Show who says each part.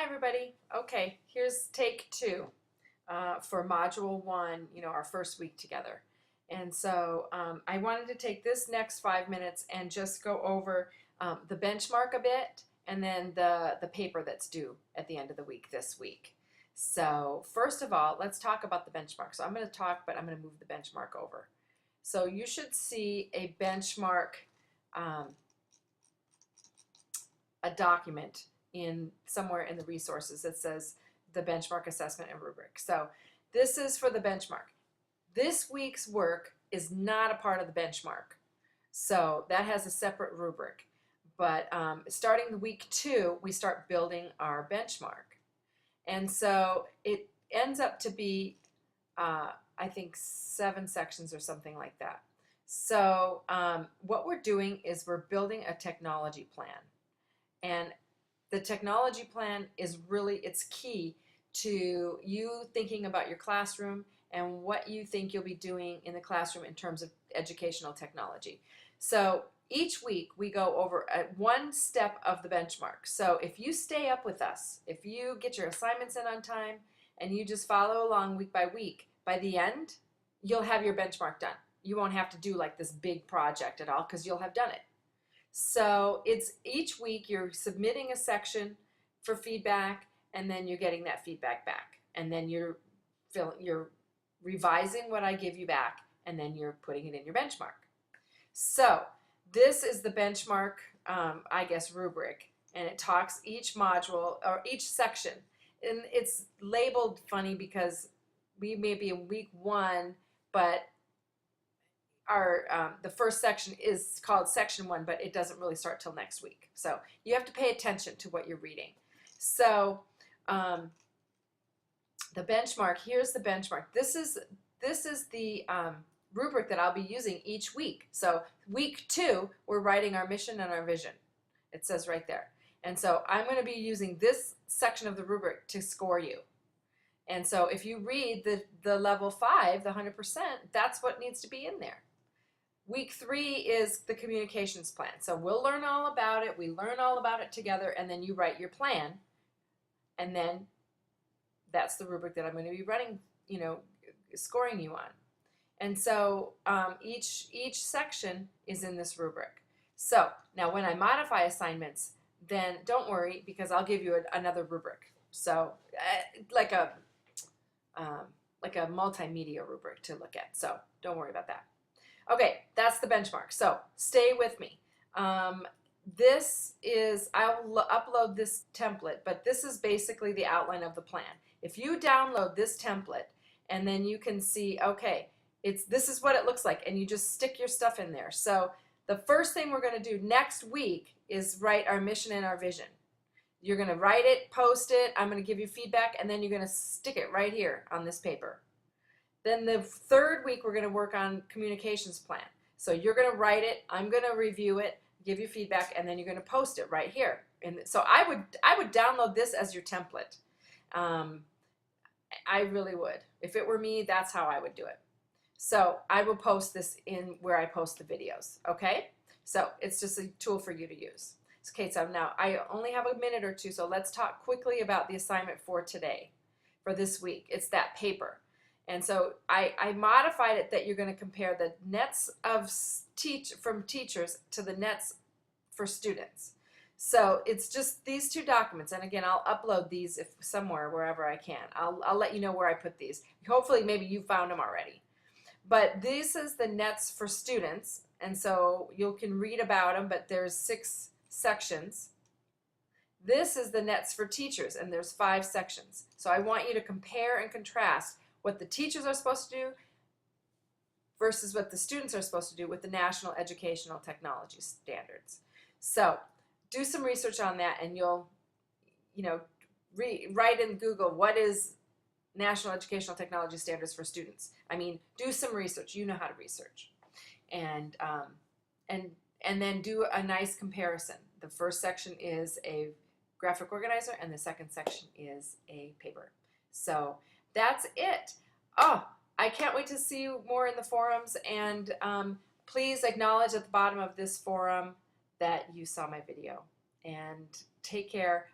Speaker 1: Hi everybody. Okay, here's take two for module one, our first week together. And so I wanted to take this next 5 minutes and just go over the benchmark a bit and then the paper that's due at the end of the week this week. So first of all, let's talk about the benchmark. So I'm going to talk, but I'm going to move the benchmark over. So you should see a benchmark, a document in somewhere in the resources that says the benchmark assessment and rubric. So this is for the benchmark. This week's work is not a part of the benchmark. So that has a separate rubric. But starting the week 2, we start building our benchmark. And so it ends up to be, I think, 7 sections or something like that. So what we're doing is we're building a technology plan. And the technology plan is really, it's key to you thinking about your classroom and what you think you'll be doing in the classroom in terms of educational technology. So each week we go over one step of the benchmark. So if you stay up with us, if you get your assignments in on time and you just follow along week by week, by the end, you'll have your benchmark done. You won't have to do like this big project at all because you'll have done it. So it's each week you're submitting a section for feedback and then you're getting that feedback back. And then you're revising what I give you back and then you're putting it in your benchmark. So this is the benchmark, I guess, rubric. And it talks each module or each section. And it's labeled funny because we may be in week 1, but the first section is called section 1, but it doesn't really start till next week. So you have to pay attention to what you're reading. So the benchmark, here's the benchmark. This is the rubric that I'll be using each week. So week 2, we're writing our mission and our vision. It says right there. And so I'm going to be using this section of the rubric to score you. And so if you read the level 5, the 100%, that's what needs to be in there. Week 3 is the communications plan. So we'll learn all about it. We learn all about it together, and then you write your plan. And then that's the rubric that I'm going to be running, scoring you on. And so each section is in this rubric. So now when I modify assignments, then don't worry because I'll give you another rubric. So like a multimedia rubric to look at. So don't worry about that. Okay, that's the benchmark. So stay with me. I'll upload this template, but this is basically the outline of the plan. If you download this template and then you can see, okay, this is what it looks like, and you just stick your stuff in there. So the first thing we're going to do next week is write our mission and our vision. You're going to write it, post it, I'm going to give you feedback, and then you're going to stick it right here on this paper. Then the 3rd week, we're going to work on communications plan. So you're going to write it, I'm going to review it, give you feedback, and then you're going to post it right here. And so I would download this as your template. I really would. If it were me, that's how I would do it. So I will post this in where I post the videos, okay? So it's just a tool for you to use. Okay, so now I only have a minute or two, so let's talk quickly about the assignment for today, for this week. It's that paper. And so I modified it that you're going to compare the nets from teachers to the nets for students. So it's just these 2 documents. And again, I'll upload these wherever I can. I'll let you know where I put these. Hopefully maybe you found them already. But this is the nets for students. And so you can read about them, but there's 6 sections. This is the nets for teachers, and there's 5 sections. So I want you to compare and contrast what the teachers are supposed to do versus what the students are supposed to do with the National Educational Technology Standards. So do some research on that, and you'll, write in Google, what is National Educational Technology Standards for students? I mean, do some research. You know how to research. And then do a nice comparison. The first section is a graphic organizer, and the second section is a paper. So that's it. Oh, I can't wait to see you more in the forums, and please acknowledge at the bottom of this forum that you saw my video. And take care.